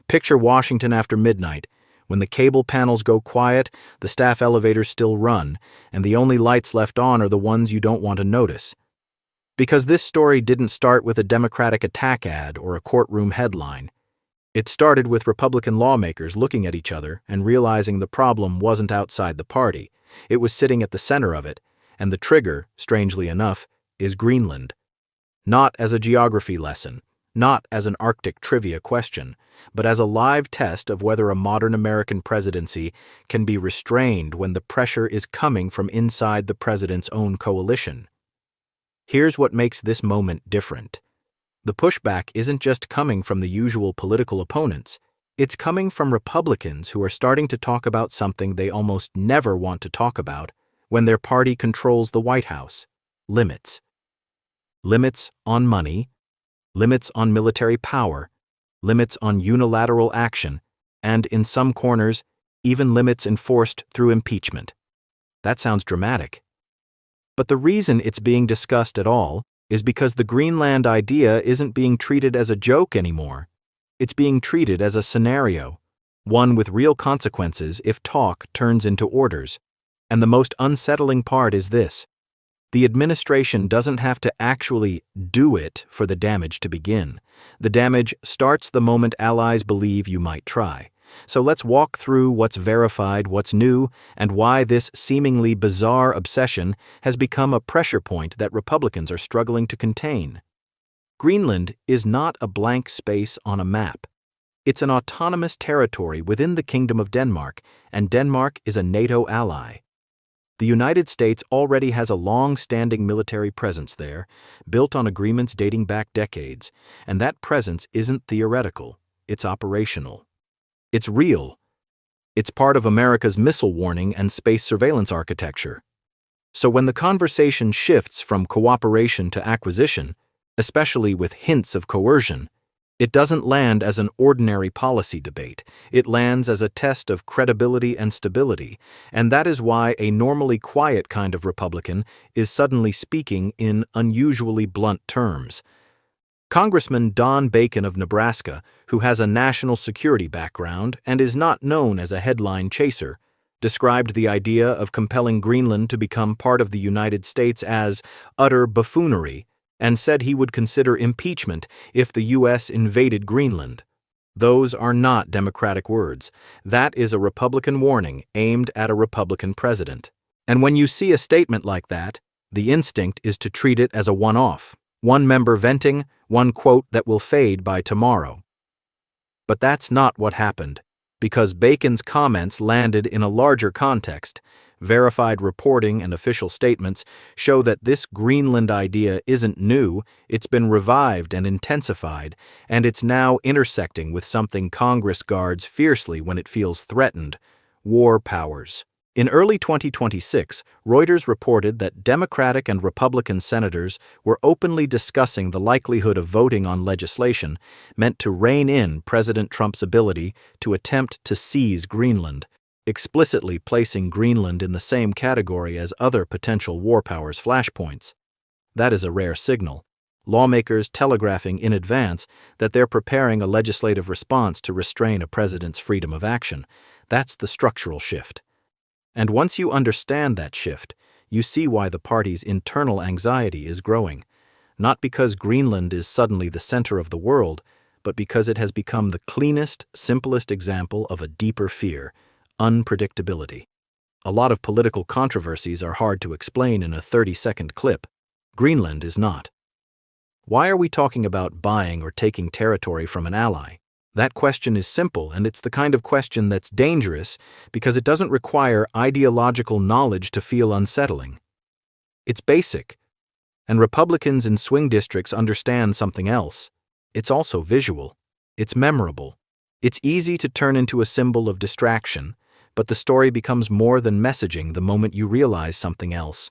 Picture Washington after midnight. When the cable panels go quiet, the staff elevators still run, and the only lights left on are the ones you don't want to notice. Because this story didn't start with a Democratic attack ad or a courtroom headline. It started with Republican lawmakers looking at each other and realizing the problem wasn't outside the party. It was sitting at the center of it, and the trigger, strangely enough, is Greenland. Not as a geography lesson, not as an Arctic trivia question, but as a live test of whether a modern American presidency can be restrained when the pressure is coming from inside the president's own coalition. Here's what makes this moment different. The pushback isn't just coming from the usual political opponents. It's coming from Republicans who are starting to talk about something they almost never want to talk about when their party controls the White House: limits. Limits on money, limits on military power, limits on unilateral action, and, in some corners, even limits enforced through impeachment. That sounds dramatic. But the reason it's being discussed at all is because the Greenland idea isn't being treated as a joke anymore. It's being treated as a scenario, one with real consequences if talk turns into orders. And the most unsettling part is this: the administration doesn't have to actually do it for the damage to begin. The damage starts the moment allies believe you might try. So let's walk through what's verified, what's new, and why this seemingly bizarre obsession has become a pressure point that Republicans are struggling to contain. Greenland is not a blank space on a map. It's an autonomous territory within the Kingdom of Denmark, and Denmark is a NATO ally. The United States already has a long-standing military presence there, built on agreements dating back decades, and that presence isn't theoretical, it's operational. It's real. It's part of America's missile warning and space surveillance architecture. So when the conversation shifts from cooperation to acquisition, especially with hints of coercion, it doesn't land as an ordinary policy debate. It lands as a test of credibility and stability, and that is why a normally quiet kind of Republican is suddenly speaking in unusually blunt terms. Congressman Don Bacon of Nebraska, who has a national security background and is not known as a headline chaser, described the idea of compelling Greenland to become part of the United States as utter buffoonery, and said he would consider impeachment if the U.S. invaded Greenland. Those are not Democratic words. That is a Republican warning aimed at a Republican president. And when you see a statement like that, the instinct is to treat it as a one-off. One member venting, one quote that will fade by tomorrow. But that's not what happened, because Bacon's comments landed in a larger context. Verified reporting and official statements show that this Greenland idea isn't new, it's been revived and intensified, and it's now intersecting with something Congress guards fiercely when it feels threatened: war powers. In early 2026, Reuters reported that Democratic and Republican senators were openly discussing the likelihood of voting on legislation meant to rein in President Trump's ability to attempt to seize Greenland, explicitly placing Greenland in the same category as other potential war powers' flashpoints. That is a rare signal. Lawmakers telegraphing in advance that they're preparing a legislative response to restrain a president's freedom of action. That's the structural shift. And once you understand that shift, you see why the party's internal anxiety is growing. Not because Greenland is suddenly the center of the world, but because it has become the cleanest, simplest example of a deeper fear: unpredictability. A lot of political controversies are hard to explain in a 30-second clip. Greenland is not. Why are we talking about buying or taking territory from an ally? That question is simple, and it's the kind of question that's dangerous because it doesn't require ideological knowledge to feel unsettling. It's basic. And Republicans in swing districts understand something else. It's also visual. It's memorable. It's easy to turn into a symbol of distraction, but the story becomes more than messaging the moment you realize something else.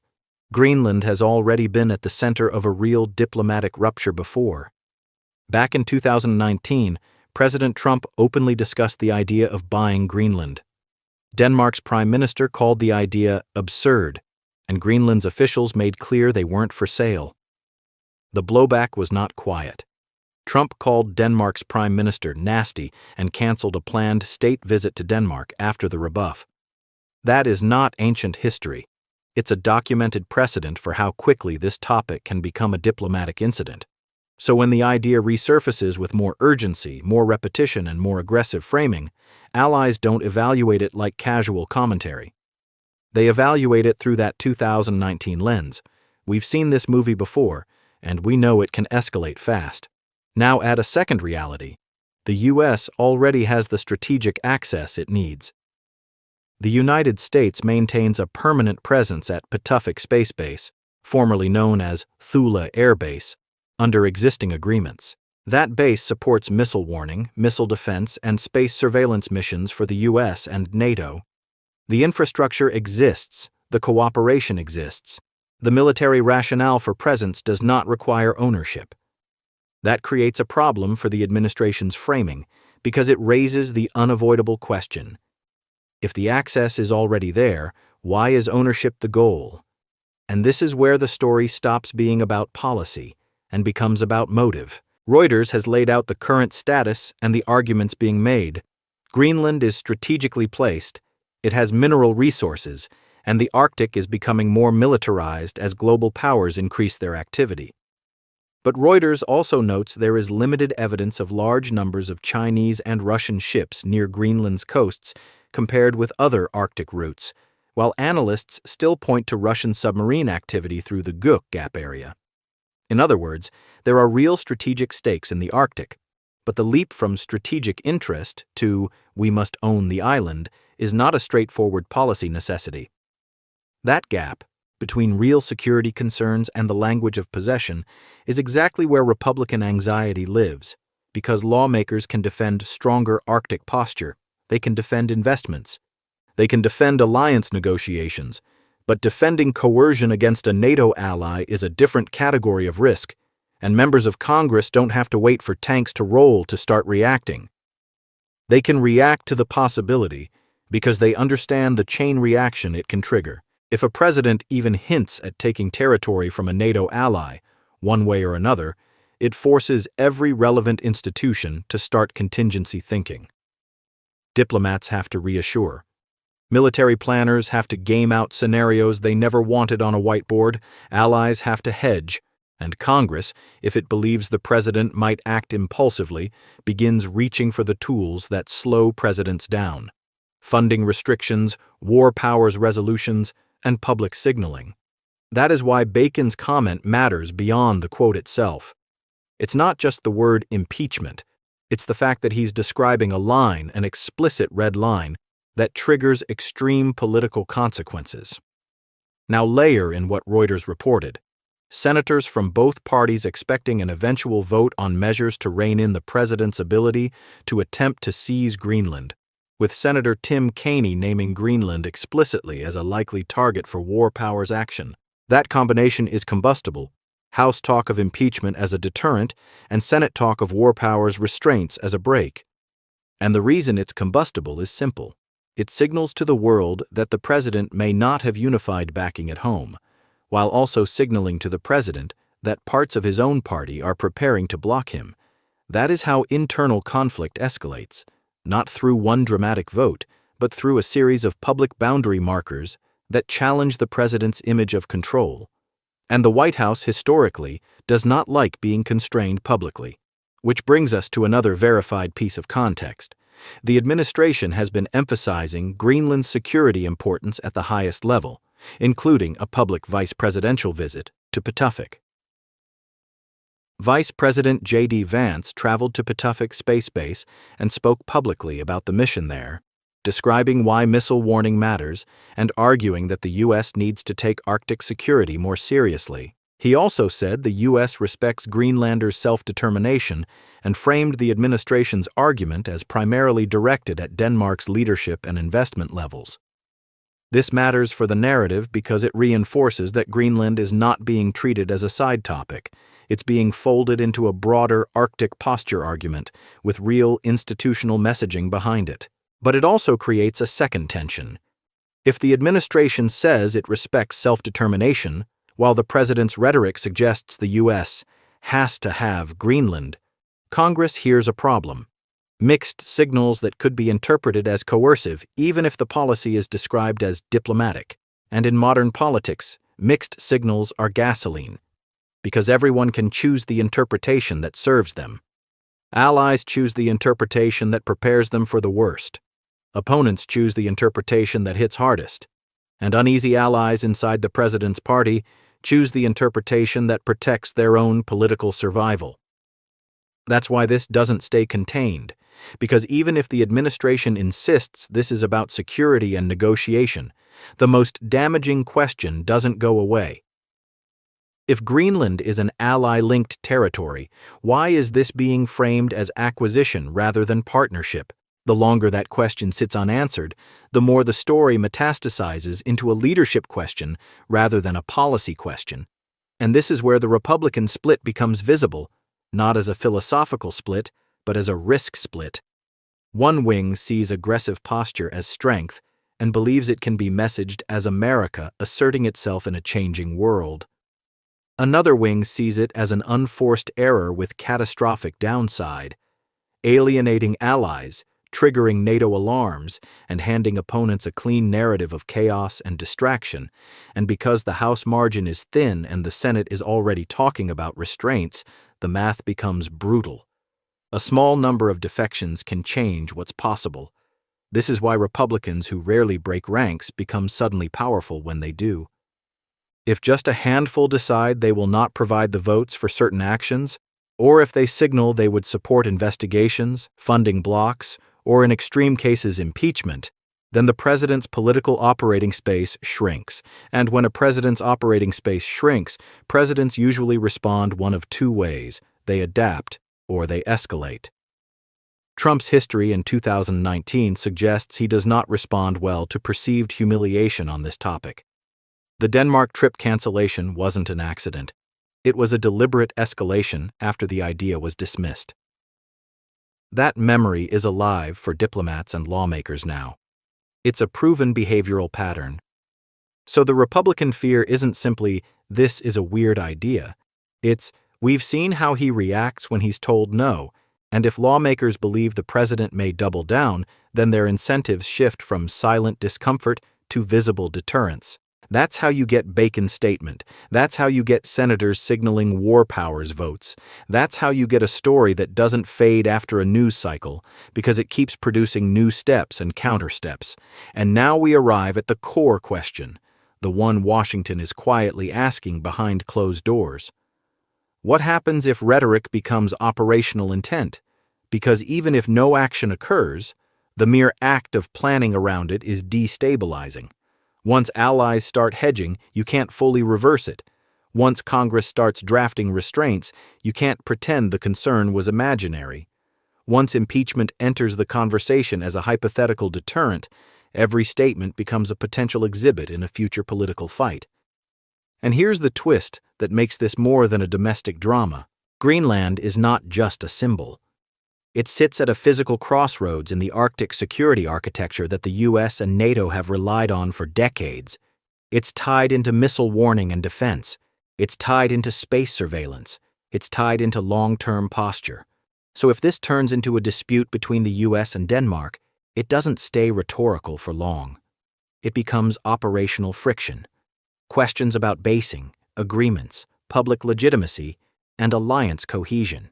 Greenland has already been at the center of a real diplomatic rupture before. Back in 2019, President Trump openly discussed the idea of buying Greenland. Denmark's prime minister called the idea absurd, and Greenland's officials made clear they weren't for sale. The blowback was not quiet. Trump called Denmark's prime minister nasty and canceled a planned state visit to Denmark after the rebuff. That is not ancient history. It's a documented precedent for how quickly this topic can become a diplomatic incident. So when the idea resurfaces with more urgency, more repetition, and more aggressive framing, allies don't evaluate it like casual commentary. They evaluate it through that 2019 lens. We've seen this movie before, and we know it can escalate fast. Now add a second reality. The U.S. already has the strategic access it needs. The United States maintains a permanent presence at Patuxent Space Base, formerly known as Thule Air Base, under existing agreements. That base supports missile warning, missile defense, and space surveillance missions for the U.S. and NATO. The infrastructure exists, the cooperation exists. The military rationale for presence does not require ownership. That creates a problem for the administration's framing because it raises the unavoidable question. If the access is already there, why is ownership the goal? And this is where the story stops being about policy and becomes about motive. Reuters has laid out the current status and the arguments being made. Greenland is strategically placed, it has mineral resources, and the Arctic is becoming more militarized as global powers increase their activity. But Reuters also notes there is limited evidence of large numbers of Chinese and Russian ships near Greenland's coasts compared with other Arctic routes, while analysts still point to Russian submarine activity through the Guk Gap area. In other words, there are real strategic stakes in the Arctic, but the leap from strategic interest to we must own the island is not a straightforward policy necessity. That gap, between real security concerns and the language of possession, is exactly where Republican anxiety lives, because lawmakers can defend stronger Arctic posture, they can defend investments, they can defend alliance negotiations, but defending coercion against a NATO ally is a different category of risk, and members of Congress don't have to wait for tanks to roll to start reacting. They can react to the possibility because they understand the chain reaction it can trigger. If a president even hints at taking territory from a NATO ally, one way or another, it forces every relevant institution to start contingency thinking. Diplomats have to reassure. Military planners have to game out scenarios they never wanted on a whiteboard, allies have to hedge, and Congress, if it believes the president might act impulsively, begins reaching for the tools that slow presidents down. Funding restrictions, war powers resolutions, and public signaling. That is why Bacon's comment matters beyond the quote itself. It's not just the word impeachment, it's the fact that he's describing a line, an explicit red line, that triggers extreme political consequences. Now layer in what Reuters reported. Senators from both parties expecting an eventual vote on measures to rein in the president's ability to attempt to seize Greenland, with Senator Tim Kaine naming Greenland explicitly as a likely target for war powers action. That combination is combustible. House talk of impeachment as a deterrent, and Senate talk of war powers restraints as a brake. And the reason it's combustible is simple. It signals to the world that the president may not have unified backing at home, while also signaling to the president that parts of his own party are preparing to block him. That is how internal conflict escalates, not through one dramatic vote, but through a series of public boundary markers that challenge the president's image of control. And the White House, historically, does not like being constrained publicly. Which brings us to another verified piece of context. The administration has been emphasizing Greenland's security importance at the highest level, including a public vice presidential visit to Patuxent. Vice President J.D. Vance traveled to Patuxent Space Base and spoke publicly about the mission there, describing why missile warning matters and arguing that the U.S. needs to take Arctic security more seriously. He also said the U.S. respects Greenlanders' self-determination and framed the administration's argument as primarily directed at Denmark's leadership and investment levels. This matters for the narrative because it reinforces that Greenland is not being treated as a side topic. It's being folded into a broader Arctic posture argument with real institutional messaging behind it. But it also creates a second tension. If the administration says it respects self-determination, while the president's rhetoric suggests the U.S. has to have Greenland, Congress hears a problem. Mixed signals that could be interpreted as coercive, even if the policy is described as diplomatic. And in modern politics, mixed signals are gasoline, because everyone can choose the interpretation that serves them. Allies choose the interpretation that prepares them for the worst. Opponents choose the interpretation that hits hardest. And uneasy allies inside the president's party choose the interpretation that protects their own political survival. That's why this doesn't stay contained, because even if the administration insists this is about security and negotiation, the most damaging question doesn't go away. If Greenland is an ally-linked territory, why is this being framed as acquisition rather than partnership? The longer that question sits unanswered, the more the story metastasizes into a leadership question rather than a policy question. And this is where the Republican split becomes visible, not as a philosophical split, but as a risk split. One wing sees aggressive posture as strength and believes it can be messaged as America asserting itself in a changing world. Another wing sees it as an unforced error with catastrophic downside, alienating allies, triggering NATO alarms, and handing opponents a clean narrative of chaos and distraction. And because the House margin is thin and the Senate is already talking about restraints, the math becomes brutal. A small number of defections can change what's possible. This is why Republicans who rarely break ranks become suddenly powerful when they do. If just a handful decide they will not provide the votes for certain actions, or if they signal they would support investigations, funding blocks, or in extreme cases impeachment, then the president's political operating space shrinks. And when a president's operating space shrinks, presidents usually respond one of two ways: they adapt or they escalate. Trump's history in 2019 suggests he does not respond well to perceived humiliation on this topic. The Denmark trip cancellation wasn't an accident. It was a deliberate escalation after the idea was dismissed. That memory is alive for diplomats and lawmakers now. It's a proven behavioral pattern. So the Republican fear isn't simply, "This is a weird idea." It's, "We've seen how he reacts when he's told no," and if lawmakers believe the president may double down, then their incentives shift from silent discomfort to visible deterrence. That's how you get Bacon's statement. That's how you get senators signaling war powers votes. That's how you get a story that doesn't fade after a news cycle, because it keeps producing new steps and countersteps. And now we arrive at the core question, the one Washington is quietly asking behind closed doors. What happens if rhetoric becomes operational intent? Because even if no action occurs, the mere act of planning around it is destabilizing. Once allies start hedging, you can't fully reverse it. Once Congress starts drafting restraints, you can't pretend the concern was imaginary. Once impeachment enters the conversation as a hypothetical deterrent, every statement becomes a potential exhibit in a future political fight. And here's the twist that makes this more than a domestic drama. Greenland is not just a symbol. It sits at a physical crossroads in the Arctic security architecture that the US and NATO have relied on for decades. It's tied into missile warning and defense. It's tied into space surveillance. It's tied into long-term posture. So if this turns into a dispute between the US and Denmark, it doesn't stay rhetorical for long. It becomes operational friction. Questions about basing, agreements, public legitimacy, and alliance cohesion.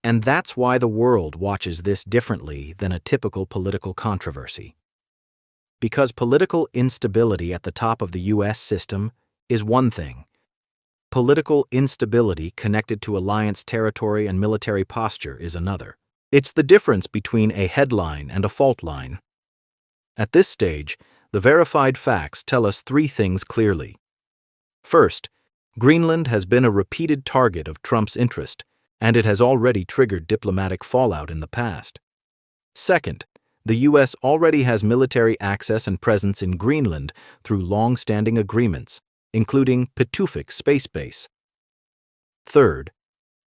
And that's why the world watches this differently than a typical political controversy. Because political instability at the top of the US system is one thing. Political instability connected to alliance territory and military posture is another. It's the difference between a headline and a fault line. At this stage, the verified facts tell us three things clearly. First, Greenland has been a repeated target of Trump's interest, and it has already triggered diplomatic fallout in the past. Second, the U.S. already has military access and presence in Greenland through long-standing agreements, including Pitufik Space Base. Third,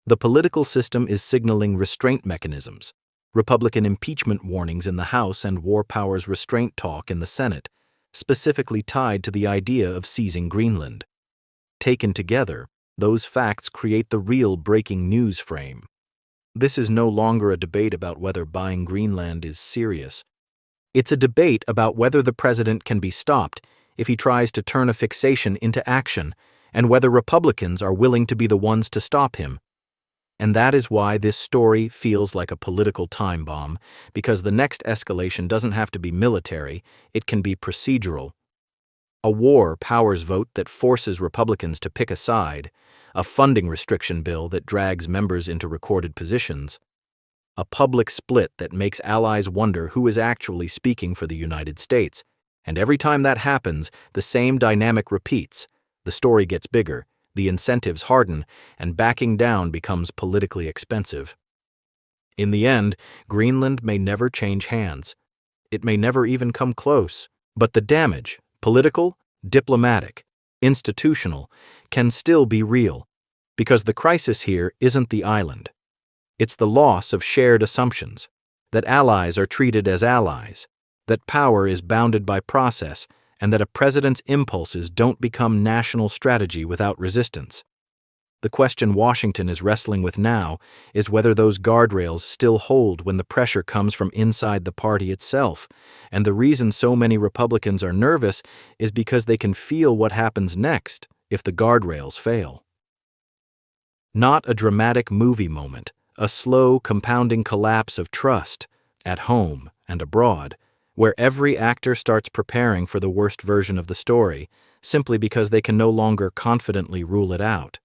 the political system is signaling restraint mechanisms, Republican impeachment warnings in the House and war powers restraint talk in the Senate, specifically tied to the idea of seizing Greenland. Taken together, those facts create the real breaking news frame. This is no longer a debate about whether buying Greenland is serious. It's a debate about whether the president can be stopped if he tries to turn a fixation into action, and whether Republicans are willing to be the ones to stop him. And that is why this story feels like a political time bomb, because the next escalation doesn't have to be military, it can be procedural. A war powers vote that forces Republicans to pick a side, a funding restriction bill that drags members into recorded positions, a public split that makes allies wonder who is actually speaking for the United States. And every time that happens, the same dynamic repeats. The story gets bigger, the incentives harden, and backing down becomes politically expensive. In the end, Greenland may never change hands. It may never even come close. But the damage, political, diplomatic, institutional, can still be real, because the crisis here isn't the island. It's the loss of shared assumptions, that allies are treated as allies, that power is bounded by process, and that a president's impulses don't become national strategy without resistance. The question Washington is wrestling with now is whether those guardrails still hold when the pressure comes from inside the party itself, and the reason so many Republicans are nervous is because they can feel what happens next if the guardrails fail. Not a dramatic movie moment, a slow, compounding collapse of trust, at home and abroad, where every actor starts preparing for the worst version of the story, simply because they can no longer confidently rule it out.